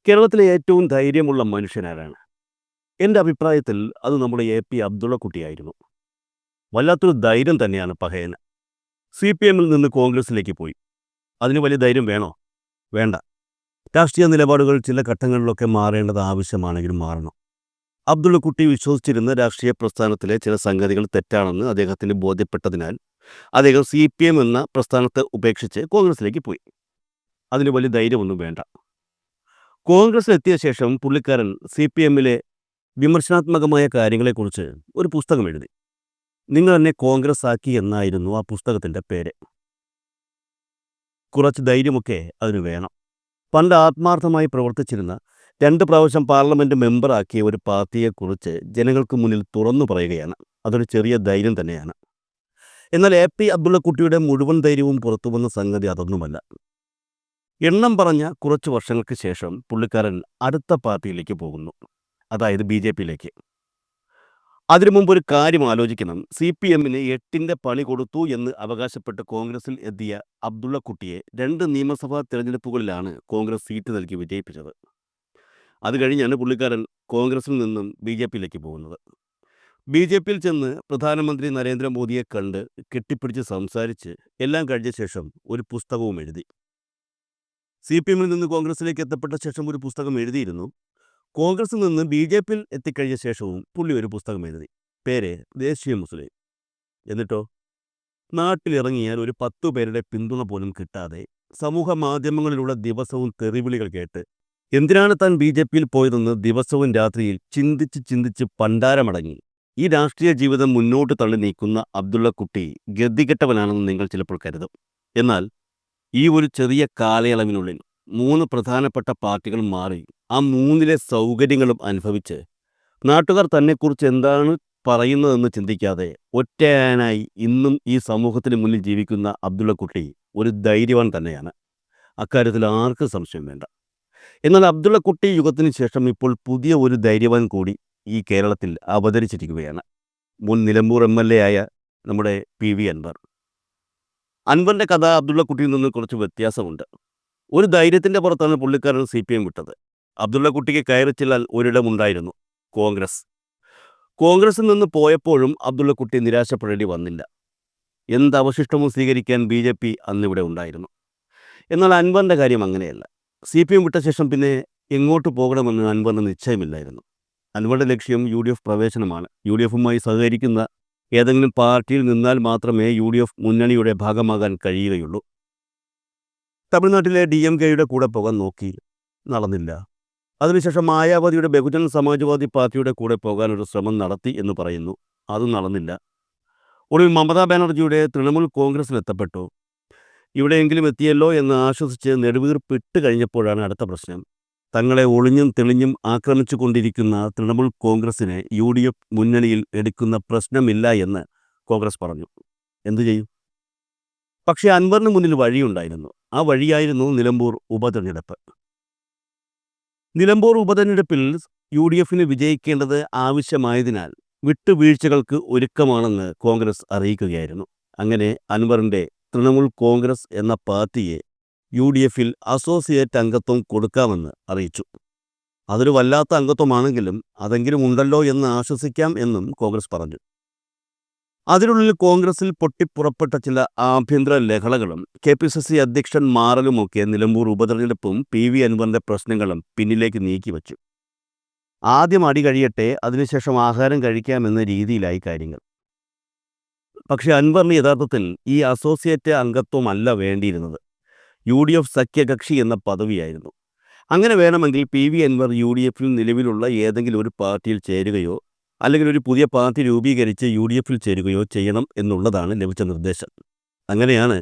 കേരളത്തിലെ ഏറ്റവും ധൈര്യമുള്ള മനുഷ്യനാരാണ്? എൻ്റെ അഭിപ്രായത്തിൽ അത് നമ്മുടെ എ.പി. അബ്ദുള്ളക്കുട്ടിയായിരുന്നു. വല്ലാത്തൊരു ധൈര്യം തന്നെയാണ് പഹയന്. സി.പി.എമ്മിൽ നിന്ന് കോൺഗ്രസിലേക്ക് പോയി. അതിന് വലിയ ധൈര്യം വേണോ? വേണ്ട. രാഷ്ട്രീയ നിലപാടുകൾ ചില ഘട്ടങ്ങളിലൊക്കെ മാറേണ്ടത് ആവശ്യമാണെങ്കിലും മാറണം. അബ്ദുള്ളക്കുട്ടി വിശ്വസിച്ചിരുന്ന രാഷ്ട്രീയ പ്രസ്ഥാനത്തിലെ ചില സംഗതികൾ തെറ്റാണെന്ന് അദ്ദേഹത്തിന് ബോധ്യപ്പെട്ടതിനാൽ അദ്ദേഹം സി.പി.എം എന്ന പ്രസ്ഥാനത്തെ ഉപേക്ഷിച്ച് കോൺഗ്രസിലേക്ക് പോയി. അതിന് വലിയ ധൈര്യമൊന്നും വേണ്ട. കോൺഗ്രസിലെത്തിയ ശേഷം പുള്ളിക്കാരൻ സി.പി.എമ്മിലെ വിമർശനാത്മകമായ കാര്യങ്ങളെക്കുറിച്ച് ഒരു പുസ്തകം എഴുതി. നിങ്ങൾ എന്നെ കോൺഗ്രസ് ആക്കി എന്നായിരുന്നു ആ പുസ്തകത്തിൻ്റെ പേര്. കുറച്ച് ധൈര്യമൊക്കെ അതിന് വേണം. പണ്ട് ആത്മാർത്ഥമായി പ്രവർത്തിച്ചിരുന്ന 2 പ്രാവശ്യം പാർലമെൻറ്റ് മെമ്പറാക്കിയ ഒരു പാർട്ടിയെക്കുറിച്ച് ജനങ്ങൾക്ക് മുന്നിൽ തുറന്നു പറയുകയാണ്. അതൊരു ചെറിയ ധൈര്യം തന്നെയാണ്. എന്നാൽ എ.പി. അബ്ദുള്ളക്കുട്ടിയുടെ മുഴുവൻ ധൈര്യവും പുറത്തു വന്ന സംഗതി അതൊന്നുമല്ല. എണ്ണം പറഞ്ഞ കുറച്ച് വർഷങ്ങൾക്ക് ശേഷം പുള്ളിക്കാരൻ അടുത്ത പാർട്ടിയിലേക്ക് പോകുന്നു, അതായത് ബി.ജെ.പിയിലേക്ക്. അതിനു മുമ്പ് ഒരു കാര്യം ആലോചിക്കണം. സി.പി.എമ്മിന് 8ൻ്റെ പണി കൊടുത്തു എന്ന് അവകാശപ്പെട്ട് കോൺഗ്രസിൽ എത്തിയ അബ്ദുള്ളക്കുട്ടിയെ 2 നിയമസഭാ തിരഞ്ഞെടുപ്പുകളിലാണ് കോൺഗ്രസ് സീറ്റ് നൽകി വിജയിപ്പിച്ചത്. അത് കഴിഞ്ഞാണ് പുള്ളിക്കാരൻ കോൺഗ്രസിൽ നിന്നും ബി.ജെ.പിയിലേക്ക് പോകുന്നത്. ബി.ജെ.പിയിൽ ചെന്ന് പ്രധാനമന്ത്രി നരേന്ദ്രമോദിയെ കണ്ട് കെട്ടിപ്പിടിച്ച് സംസാരിച്ച് എല്ലാം കഴിഞ്ഞ ശേഷം ഒരു പുസ്തകവും എഴുതി. സി.പി.എമ്മിൽ നിന്ന് കോൺഗ്രസിലേക്ക് എത്തപ്പെട്ട ശേഷം ഒരു പുസ്തകം എഴുതിയിരുന്നു. കോൺഗ്രസിൽ നിന്ന് ബി.ജെ.പിയിൽ എത്തിക്കഴിഞ്ഞ ശേഷവും പുള്ളി ഒരു പുസ്തകം എഴുതി. പേര് ദേശീയ മുസ്ലിം. എന്നിട്ടോ നാട്ടിലിറങ്ങിയാൽ ഒരു 10 പേരുടെ പിന്തുണ പോലും കിട്ടാതെ സമൂഹ മാധ്യമങ്ങളിലൂടെ ദിവസവും തെറിവിളികൾ കേട്ട് എന്തിനാണ് താൻ ബി.ജെ.പിയിൽ പോയതെന്ന് ദിവസവും രാത്രിയിൽ ചിന്തിച്ച് പണ്ടാരമടങ്ങി ഈ രാഷ്ട്രീയ ജീവിതം മുന്നോട്ട് തള്ളി നീക്കുന്ന അബ്ദുള്ളക്കുട്ടി ഗതികെട്ടവനാണെന്ന് നിങ്ങൾ ചിലപ്പോൾ കരുതും. എന്നാൽ ഈ ഒരു ചെറിയ കാലയളവിനുള്ളിൽ 3 പ്രധാനപ്പെട്ട പാർട്ടികൾ മാറി ആ 3ലെ സൗകര്യങ്ങളും അനുഭവിച്ച് നാട്ടുകാർ തന്നെക്കുറിച്ച് എന്താണ് പറയുന്നതെന്ന് ചിന്തിക്കാതെ ഒറ്റയാനായി ഇന്നും ഈ സമൂഹത്തിന് മുന്നിൽ ജീവിക്കുന്ന അബ്ദുള്ളക്കുട്ടി ഒരു ധൈര്യവാൻ തന്നെയാണ്. അക്കാര്യത്തിൽ ആർക്കും സംശയം വേണ്ട. എന്നാൽ അബ്ദുള്ളക്കുട്ടി യുഗത്തിന് ശേഷം ഇപ്പോൾ പുതിയ ഒരു ധൈര്യവാൻ കൂടി ഈ കേരളത്തിൽ അവതരിച്ചിരിക്കുകയാണ്. മുൻ നിലമ്പൂർ എം.എൽ.എ ആയ നമ്മുടെ പി.വി. അൻവർ. അൻവറിൻ്റെ കഥ അബ്ദുള്ളക്കുട്ടിയിൽ നിന്ന് കുറച്ച് വ്യത്യാസമുണ്ട്. ഒരു ധൈര്യത്തിൻ്റെ പുറത്താണ് പുള്ളിക്കാരൻ സി.പി.എം വിട്ടത്. അബ്ദുള്ളക്കുട്ടിക്ക് കയറി ചെല്ലാൻ ഒരിടമുണ്ടായിരുന്നു, കോൺഗ്രസ്. കോൺഗ്രസിൽ നിന്ന് പോയപ്പോഴും അബ്ദുള്ളക്കുട്ടി നിരാശപ്പെടേണ്ടി വന്നില്ല. എന്തവശിഷ്ടവും സ്വീകരിക്കാൻ ബി.ജെ.പി അന്നിവിടെ ഉണ്ടായിരുന്നു. എന്നാൽ അൻവറിൻ്റെ കാര്യം അങ്ങനെയല്ല. സി.പി.എം വിട്ട ശേഷം പിന്നെ എങ്ങോട്ട് പോകണമെന്ന് അൻവറിന് നിശ്ചയമില്ലായിരുന്നു. അൻവറിൻ്റെ ലക്ഷ്യം യു.ഡി.എഫ് പ്രവേശനമാണ്. യു.ഡി.എഫുമായി സഹകരിക്കുന്ന ഏതെങ്കിലും പാർട്ടിയിൽ നിന്നാൽ മാത്രമേ യു.ഡി.എഫ് മുന്നണിയുടെ ഭാഗമാകാൻ കഴിയുകയുള്ളൂ. തമിഴ്നാട്ടിലെ DMKയുടെ കൂടെ പോകാൻ നോക്കി, നടന്നില്ല. അതിനുശേഷം മായാവതിയുടെ ബഹുജൻ സമാജ്വാദി പാർട്ടിയുടെ കൂടെ പോകാനൊരു ശ്രമം നടത്തി എന്ന് പറയുന്നു, അതും നടന്നില്ല. ഒടുവിൽ മമതാ ബാനർജിയുടെ തൃണമൂൽ കോൺഗ്രസിലെത്തപ്പെട്ടു. ഇവിടെയെങ്കിലും എത്തിയല്ലോ എന്ന് ആശ്വസിച്ച് നെടുവീർപ്പിട്ട് കഴിഞ്ഞപ്പോഴാണ് അടുത്ത പ്രശ്നം. തങ്ങളെ ഒളിഞ്ഞും തെളിഞ്ഞും ആക്രമിച്ചു കൊണ്ടിരിക്കുന്ന തൃണമൂൽ കോൺഗ്രസിനെ യു.ഡി.എഫ് മുന്നണിയിൽ എടുക്കുന്ന പ്രശ്നമില്ല എന്ന് കോൺഗ്രസ് പറഞ്ഞു. എന്തു ചെയ്യും? പക്ഷേ അൻവറിന് മുന്നിൽ വഴിയുണ്ടായിരുന്നു. ആ വഴിയായിരുന്നു നിലമ്പൂർ ഉപതെരഞ്ഞെടുപ്പ്. നിലമ്പൂർ ഉപതെരഞ്ഞെടുപ്പിൽ യു.ഡി.എഫിന് വിജയിക്കേണ്ടത് ആവശ്യമായതിനാൽ വിട്ടുവീഴ്ചകൾക്ക് ഒരുക്കമാണെന്ന് കോൺഗ്രസ് അറിയിക്കുകയായിരുന്നു. അങ്ങനെ അൻവറിൻ്റെ തൃണമൂൽ കോൺഗ്രസ് എന്ന പാർട്ടിയെ യു.ഡി.എഫിൽ അസോസിയേറ്റ് അംഗത്വം കൊടുക്കാമെന്ന് അറിയിച്ചു. അതൊരു വല്ലാത്ത അംഗത്വമാണെങ്കിലും അതെങ്കിലും ഉണ്ടല്ലോ എന്ന് ആശ്വസിക്കാം എന്നും കോൺഗ്രസ് പറഞ്ഞു. അതിനുള്ളിൽ കോൺഗ്രസിൽ പൊട്ടിപ്പുറപ്പെട്ട ചില ആഭ്യന്തര ലഹളകളും KPCC അധ്യക്ഷൻ മാറലുമൊക്കെ നിലമ്പൂർ ഉപതെരഞ്ഞെടുപ്പും പി.വി. അൻവറിൻ്റെ പ്രശ്നങ്ങളും പിന്നിലേക്ക് നീക്കിവച്ചു. ആദ്യം അടി കഴിയട്ടെ, അതിനുശേഷം ആഹാരം കഴിക്കാമെന്ന രീതിയിലായി കാര്യങ്ങൾ. പക്ഷേ അൻവറിന് യഥാർത്ഥത്തിൽ ഈ അസോസിയേറ്റ് അംഗത്വമല്ല വേണ്ടിയിരുന്നത്, യു.ഡി.എഫ് സഖ്യകക്ഷി എന്ന പദവിയായിരുന്നു. അങ്ങനെ വേണമെങ്കിൽ പി.വി. അൻവർ യു.ഡി.എഫിൽ നിലവിലുള്ള ഏതെങ്കിലും ഒരു പാർട്ടിയിൽ ചേരുകയോ അല്ലെങ്കിൽ ഒരു പുതിയ പാർട്ടി രൂപീകരിച്ച് യു.ഡി.എഫിൽ ചേരുകയോ ചെയ്യണം എന്നുള്ളതാണ് ലഭിച്ച നിർദ്ദേശം. അങ്ങനെയാണ്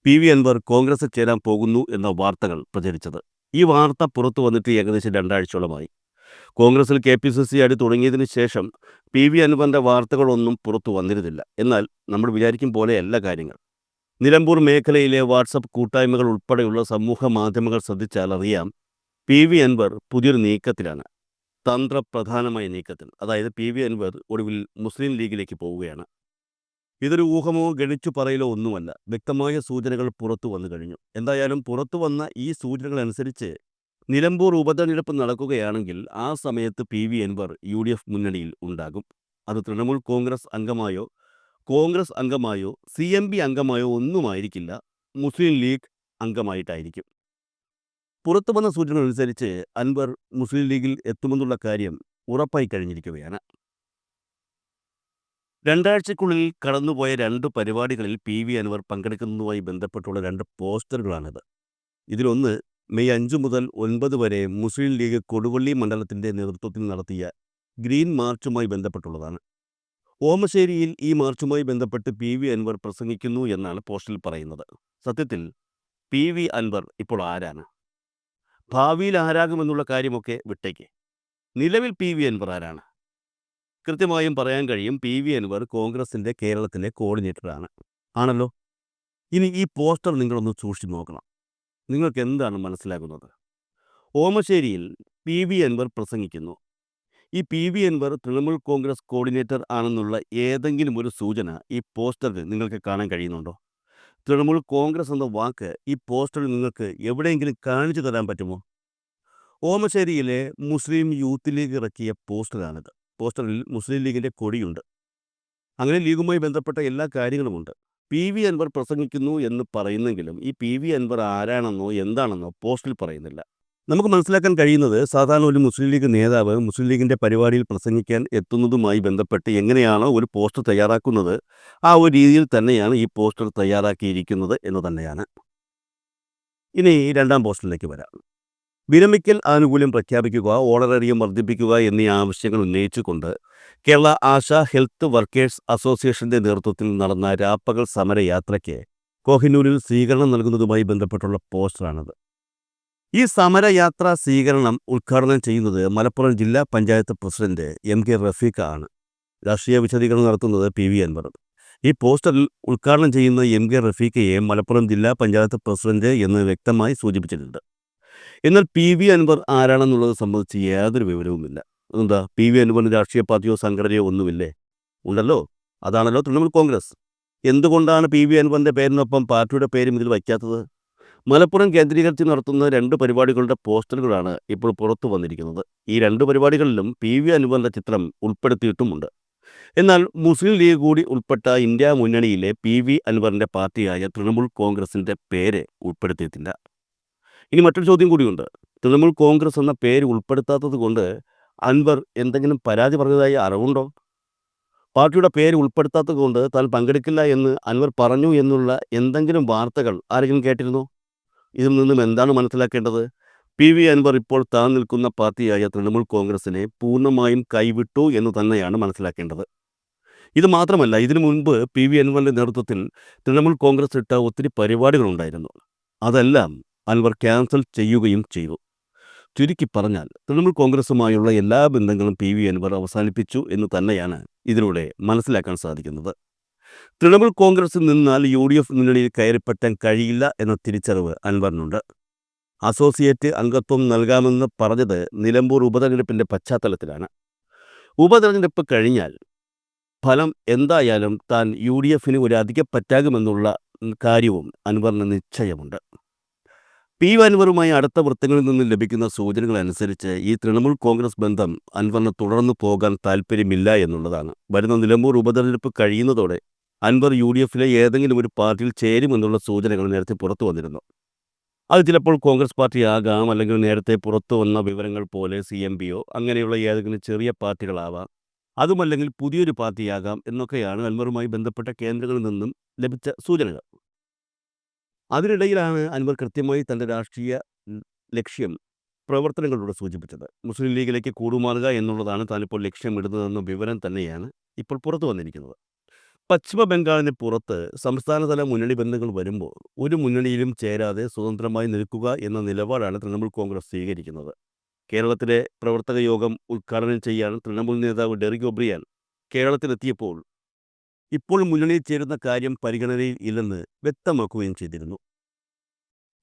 പി.വി. അൻവർ കോൺഗ്രസിൽ ചേരാൻ പോകുന്നു എന്ന വാർത്തകൾ പ്രചരിച്ചത്. ഈ വാർത്ത പുറത്തു വന്നിട്ട് ഏകദേശം 2 ആഴ്ചയോളമായി. കോൺഗ്രസിൽ KPCC അടി തുടങ്ങിയതിന് ശേഷം പി.വി. അൻവറിൻ്റെ വാർത്തകളൊന്നും പുറത്തു വന്നിരുന്നില്ല. എന്നാൽ നമ്മൾ വിചാരിക്കും പോലെയല്ല കാര്യങ്ങൾ. നിലമ്പൂർ മേഖലയിലെ വാട്സപ്പ് കൂട്ടായ്മകൾ ഉൾപ്പെടെയുള്ള സമൂഹ മാധ്യമങ്ങൾ ശ്രദ്ധിച്ചാൽ അറിയാം, പി.വി. അൻവർ പുതിയൊരു നീക്കത്തിലാണ്, തന്ത്രപ്രധാനമായ നീക്കത്തിൽ. അതായത് പി.വി. അൻവർ ഒടുവിൽ മുസ്ലിം ലീഗിലേക്ക് പോവുകയാണ്. ഇതൊരു ഊഹമോ ഗണിച്ചു പറയലോ ഒന്നുമല്ല, വ്യക്തമായ സൂചനകൾ പുറത്തു വന്നു കഴിഞ്ഞു. എന്തായാലും പുറത്തു വന്ന ഈ സൂചനകൾ അനുസരിച്ച് നിലമ്പൂർ ഉപതെരഞ്ഞെടുപ്പ് നടക്കുകയാണെങ്കിൽ ആ സമയത്ത് പി.വി. അൻവർ യു.ഡി.എഫ് മുന്നണിയിൽ ഉണ്ടാകും. അത് തൃണമൂൽ കോൺഗ്രസ് അംഗമായോ CMP അംഗമായോ ഒന്നുമായിരിക്കില്ല, മുസ്ലിം ലീഗ് അംഗമായിട്ടായിരിക്കും. പുറത്തു വന്ന സൂചനകൾ അനുസരിച്ച് അൻവർ മുസ്ലിം ലീഗിൽ എത്തുമെന്നുള്ള കാര്യം ഉറപ്പായി കഴിഞ്ഞിരിക്കുകയാണ്. 2 ആഴ്ചയ്ക്കുള്ളിൽ കടന്നുപോയ 2 പരിപാടികളിൽ പി.വി. അൻവർ പങ്കെടുക്കുന്നതുമായി ബന്ധപ്പെട്ടുള്ള 2 പോസ്റ്ററുകളാണിത്. ഇതിലൊന്ന് മെയ് 5 മുതൽ 9 വരെ മുസ്ലിം ലീഗ് കൊടുവള്ളി മണ്ഡലത്തിൻ്റെ നേതൃത്വത്തിൽ നടത്തിയ ഗ്രീൻ മാർച്ചുമായി ബന്ധപ്പെട്ടുള്ളതാണ്. ഓമശ്ശേരിയിൽ ഈ മാർച്ചുമായി ബന്ധപ്പെട്ട് പി.വി. അൻവർ പ്രസംഗിക്കുന്നു എന്നാണ് പോസ്റ്ററിൽ പറയുന്നത്. സത്യത്തിൽ പി.വി. അൻവർ ഇപ്പോൾ ആരാണ്? ഭാവിയിൽ ആരാകുമെന്നുള്ള കാര്യമൊക്കെ വിട്ടേക്ക്. നിലവിൽ പി.വി. അൻവർ ആരാണ്? കൃത്യമായും പറയാൻ കഴിയും, പി.വി. അൻവർ കോൺഗ്രസിൻ്റെ കേരളത്തിലെ കോർഡിനേറ്ററാണ്. ആണല്ലോ. ഇനി ഈ പോസ്റ്റർ നിങ്ങളൊന്ന് സൂക്ഷിച്ചു നോക്കണം. നിങ്ങൾക്ക് എന്താണ് മനസ്സിലാകുന്നത്? ഓമശ്ശേരിയിൽ പി.വി. അൻവർ പ്രസംഗിക്കുന്നു. ഈ പി.വി. അൻവർ തൃണമൂൽ കോൺഗ്രസ് കോർഡിനേറ്റർ ആണെന്നുള്ള ഏതെങ്കിലും ഒരു സൂചന ഈ പോസ്റ്ററിൽ നിങ്ങൾക്ക് കാണാൻ കഴിയുന്നുണ്ടോ? തൃണമൂൽ കോൺഗ്രസ് എന്ന വാക്ക് ഈ പോസ്റ്ററിൽ നിങ്ങൾക്ക് എവിടെയെങ്കിലും കാണിച്ചു തരാൻ പറ്റുമോ? ഓമശ്ശേരിയിലെ മുസ്ലിം യൂത്ത് ലീഗ് ഇറക്കിയ പോസ്റ്ററാണിത്. പോസ്റ്ററിൽ മുസ്ലിം ലീഗിൻ്റെ കൊടിയുണ്ട്. അങ്ങനെ ലീഗുമായി ബന്ധപ്പെട്ട എല്ലാ കാര്യങ്ങളുമുണ്ട്. പി.വി. അൻവർ പ്രസംഗിക്കുന്നു എന്ന് പറയുന്നെങ്കിലും ഈ പി.വി. അൻവർ ആരാണെന്നോ എന്താണെന്നോ പോസ്റ്ററിൽ പറയുന്നില്ല. നമുക്ക് മനസ്സിലാക്കാൻ കഴിയുന്നത്, സാധാരണ ഒരു മുസ്ലിം ലീഗ് നേതാവ് മുസ്ലിം ലീഗിൻ്റെ പരിപാടിയിൽ പ്രസംഗിക്കാൻ എത്തുന്നതുമായി ബന്ധപ്പെട്ട് എങ്ങനെയാണോ ഒരു പോസ്റ്റർ തയ്യാറാക്കുന്നത്, ആ ഒരു രീതിയിൽ തന്നെയാണ് ഈ പോസ്റ്റർ തയ്യാറാക്കിയിരിക്കുന്നത് എന്ന് തന്നെയാണ്. ഇനി 2-ാം പോസ്റ്ററിലേക്ക് വരാം. വിരമിക്കൽ ആനുകൂല്യം പ്രഖ്യാപിക്കുക, ഓണറേറിയം വർദ്ധിപ്പിക്കുക എന്നീ ആവശ്യങ്ങൾ ഉന്നയിച്ചുകൊണ്ട് കേരള ആശാ ഹെൽത്ത് വർക്കേഴ്സ് അസോസിയേഷൻ്റെ നേതൃത്വത്തിൽ നടന്ന രാപ്പകൽ സമരയാത്രയ്ക്ക് കോഹിനൂരിൽ സ്വീകരണം നൽകുന്നതുമായി ബന്ധപ്പെട്ടുള്ള പോസ്റ്ററാണിത്. ഈ സമരയാത്രാ സ്വീകരണം ഉദ്ഘാടനം ചെയ്യുന്നത് മലപ്പുറം ജില്ലാ പഞ്ചായത്ത് പ്രസിഡന്റ് MK റഫീഖ ആണ്. രാഷ്ട്രീയ വിശദീകരണം നടത്തുന്നത് പി.വി. അൻവർ. ഈ പോസ്റ്ററിൽ ഉദ്ഘാടനം ചെയ്യുന്ന MK റഫീഖയെ മലപ്പുറം ജില്ലാ പഞ്ചായത്ത് പ്രസിഡന്റ് എന്ന് വ്യക്തമായി സൂചിപ്പിച്ചിട്ടുണ്ട്. എന്നാൽ പി.വി. അൻവർ ആരാണെന്നുള്ളത് സംബന്ധിച്ച് യാതൊരു വിവരവുമില്ല. അതെന്താ, പി.വി. അൻവറിന് രാഷ്ട്രീയ പാർട്ടിയോ സംഘടനയോ ഒന്നുമില്ലേ? ഉണ്ടല്ലോ, അതാണല്ലോ തൃണമൂൽ കോൺഗ്രസ്. എന്തുകൊണ്ടാണ് പി.വി. അൻവറിൻ്റെ പേരിനൊപ്പം പാർട്ടിയുടെ പേരും ഇതിൽ വയ്ക്കാത്തത്? മലപ്പുറം കേന്ദ്രീകരിച്ച് നടത്തുന്ന 2 പരിപാടികളുടെ പോസ്റ്ററുകളാണ് ഇപ്പോൾ പുറത്തു വന്നിരിക്കുന്നത്. ഈ 2 പരിപാടികളിലും പി.വി. അൻവറിൻ്റെ ചിത്രം ഉൾപ്പെടുത്തിയിട്ടുമുണ്ട്. എന്നാൽ മുസ്ലിം ലീഗ് കൂടി ഉൾപ്പെട്ട ഇന്ത്യ മുന്നണിയിലെ പി.വി. അൻവറിൻ്റെ പാർട്ടിയായ തൃണമൂൽ കോൺഗ്രസിൻ്റെ പേര് ഉൾപ്പെടുത്തിയിട്ടില്ല. ഇനി മറ്റൊരു ചോദ്യം കൂടിയുണ്ട്. തൃണമൂൽ കോൺഗ്രസ് എന്ന പേര് ഉൾപ്പെടുത്താത്തത് കൊണ്ട് അൻവർ എന്തെങ്കിലും പരാതി പറഞ്ഞതായി അറിവുണ്ടോ? പാർട്ടിയുടെ പേര് ഉൾപ്പെടുത്താത്തത് കൊണ്ട് താൻ പങ്കെടുക്കില്ല എന്ന് അൻവർ പറഞ്ഞു എന്നുള്ള എന്തെങ്കിലും വാർത്തകൾ ആരെങ്കിലും കേട്ടിരുന്നോ? ഇതിൽ നിന്നും എന്താണ് മനസ്സിലാക്കേണ്ടത്? പി.വി. അൻവർ ഇപ്പോൾ താൻ നിൽക്കുന്ന പാർട്ടിയായ തൃണമൂൽ കോൺഗ്രസിനെ പൂർണ്ണമായും കൈവിട്ടു എന്ന് തന്നെയാണ് മനസ്സിലാക്കേണ്ടത്. ഇത് മാത്രമല്ല, ഇതിനു മുൻപ് പി.വി. അൻവറിൻ്റെ നേതൃത്വത്തിൽ തൃണമൂൽ കോൺഗ്രസ് ഇട്ട ഒത്തിരി പരിപാടികളുണ്ടായിരുന്നു. അതെല്ലാം അൻവർ ക്യാൻസൽ ചെയ്യുകയും ചെയ്തു. ചുരുക്കി പറഞ്ഞാൽ തൃണമൂൽ കോൺഗ്രസുമായുള്ള എല്ലാ ബന്ധങ്ങളും പി.വി. അൻവർ അവസാനിപ്പിച്ചു എന്ന് തന്നെയാണ് ഇതിലൂടെ മനസ്സിലാക്കാൻ സാധിക്കുന്നത്. തൃണമൂൽ കോൺഗ്രസിൽ നിന്നാൽ യു.ഡി.എഫ് മുന്നണിയിൽ കയറിപ്പറ്റാൻ കഴിയില്ല എന്ന തിരിച്ചറിവ് അൻവറിനുണ്ട്. അസോസിയേറ്റ് അംഗത്വം നൽകാമെന്ന് പറഞ്ഞത് നിലമ്പൂർ ഉപതെരഞ്ഞെടുപ്പിൻ്റെ പശ്ചാത്തലത്തിലാണ്. ഉപതെരഞ്ഞെടുപ്പ് കഴിഞ്ഞാൽ ഫലം എന്തായാലും താൻ യു.ഡി.എഫിന് ഒരു അധികപ്പറ്റാകുമെന്നുള്ള കാര്യവും അൻവറിന് നിശ്ചയമുണ്ട്. പി.വി. അൻവറുമായി അടുത്ത വൃത്തങ്ങളിൽ നിന്ന് ലഭിക്കുന്ന സൂചനകൾ അനുസരിച്ച് ഈ തൃണമൂൽ കോൺഗ്രസ് ബന്ധം അൻവറിന് തുടർന്നു പോകാൻ താൽപ്പര്യമില്ല എന്നുള്ളതാണ്. വരുന്ന നിലമ്പൂർ ഉപതെരഞ്ഞെടുപ്പ് കഴിയുന്നതോടെ അൻവർ യു.ഡി.എഫിലെ ഏതെങ്കിലും ഒരു പാർട്ടിയിൽ ചേരുമെന്നുള്ള സൂചനകൾ നേരത്തെ പുറത്തു വന്നിരുന്നു. അത് ചിലപ്പോൾ കോൺഗ്രസ് പാർട്ടിയാകാം, അല്ലെങ്കിൽ നേരത്തെ പുറത്തു വന്ന വിവരങ്ങൾ പോലെ CMPയോ അങ്ങനെയുള്ള ഏതെങ്കിലും ചെറിയ പാർട്ടികളാവാം, അതുമല്ലെങ്കിൽ പുതിയൊരു പാർട്ടിയാകാം എന്നൊക്കെയാണ് അൻവറുമായി ബന്ധപ്പെട്ട കേന്ദ്രങ്ങളിൽ നിന്നും ലഭിച്ച സൂചനകൾ. അതിനിടയിലാണ് അൻവർ കൃത്യമായി തൻ്റെ രാഷ്ട്രീയ ലക്ഷ്യം പ്രവർത്തനങ്ങളിലൂടെ സൂചിപ്പിച്ചത്. മുസ്ലിം ലീഗിലേക്ക് കൂടുമാറുക എന്നുള്ളതാണ് താനിപ്പോൾ ലക്ഷ്യമിടുന്നതെന്ന വിവരം തന്നെയാണ് ഇപ്പോൾ പുറത്തു വന്നിരിക്കുന്നത്. പശ്ചിമ ബംഗാളിന് പുറത്ത് സംസ്ഥാനതല മുന്നണി ബന്ധങ്ങൾ വരുമ്പോൾ ഒരു മുന്നണിയിലും ചേരാതെ സ്വതന്ത്രമായി നിൽക്കുക എന്ന നിലപാടാണ് തൃണമൂൽ കോൺഗ്രസ് സ്വീകരിക്കുന്നത്. കേരളത്തിലെ പ്രവർത്തക യോഗം ഉദ്ഘാടനം ചെയ്യാൻ തൃണമൂൽ നേതാവ് ഡെറിക് ഒബ്രിയാൻ കേരളത്തിലെത്തിയപ്പോൾ ഇപ്പോൾ മുന്നണിയിൽ ചേരുന്ന കാര്യം പരിഗണനയിൽ ഇല്ലെന്ന് വ്യക്തമാക്കുകയും ചെയ്തിരുന്നു.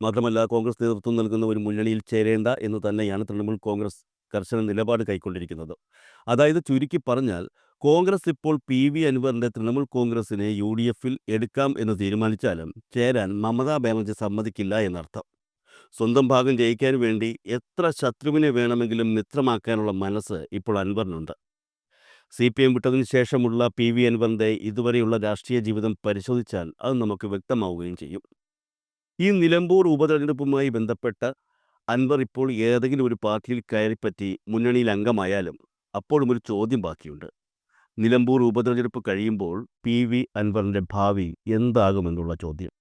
മാത്രമല്ല, കോൺഗ്രസ് നേതൃത്വം നൽകുന്ന ഒരു മുന്നണിയിൽ ചേരേണ്ട എന്ന് തന്നെയാണ് തൃണമൂൽ കോൺഗ്രസ് കർശന നിലപാട് കൈക്കൊണ്ടിരിക്കുന്നത്. അതായത് ചുരുക്കി പറഞ്ഞാൽ, കോൺഗ്രസ് ഇപ്പോൾ പി.വി. അൻവറിൻ്റെ തൃണമൂൽ കോൺഗ്രസിനെ യു.ഡി.എഫിൽ എടുക്കാം എന്ന് തീരുമാനിച്ചാലും ചേരാൻ മമതാ ബാനർജി സമ്മതിക്കില്ല എന്നർത്ഥം. സ്വന്തം ഭാഗം ജയിക്കാൻ വേണ്ടി എത്ര ശത്രുവിനെ വേണമെങ്കിലും മിത്രമാക്കാനുള്ള മനസ്സ് ഇപ്പോൾ അൻവറിനുണ്ട്. CPM വിട്ടതിന് ശേഷമുള്ള PV അൻവറിൻ്റെ ഇതുവരെയുള്ള രാഷ്ട്രീയ ജീവിതം പരിശോധിച്ചാൽ അത് നമുക്ക് വ്യക്തമാവുകയും ചെയ്യും. ഈ നിലമ്പൂർ ഉപതെരഞ്ഞെടുപ്പുമായി ബന്ധപ്പെട്ട് അൻവർ ഇപ്പോൾ ഏതെങ്കിലും ഒരു പാർട്ടിയിൽ കയറിപ്പറ്റി മുന്നണിയിൽ അംഗമായാലും അപ്പോഴും ഒരു ചോദ്യം ബാക്കിയുണ്ട്. നിലമ്പൂർ ഉപതെരഞ്ഞെടുപ്പ് കഴിയുമ്പോൾ PV അൻവറിൻ്റെ ഭാവി എന്താകുമെന്നുള്ള ചോദ്യം.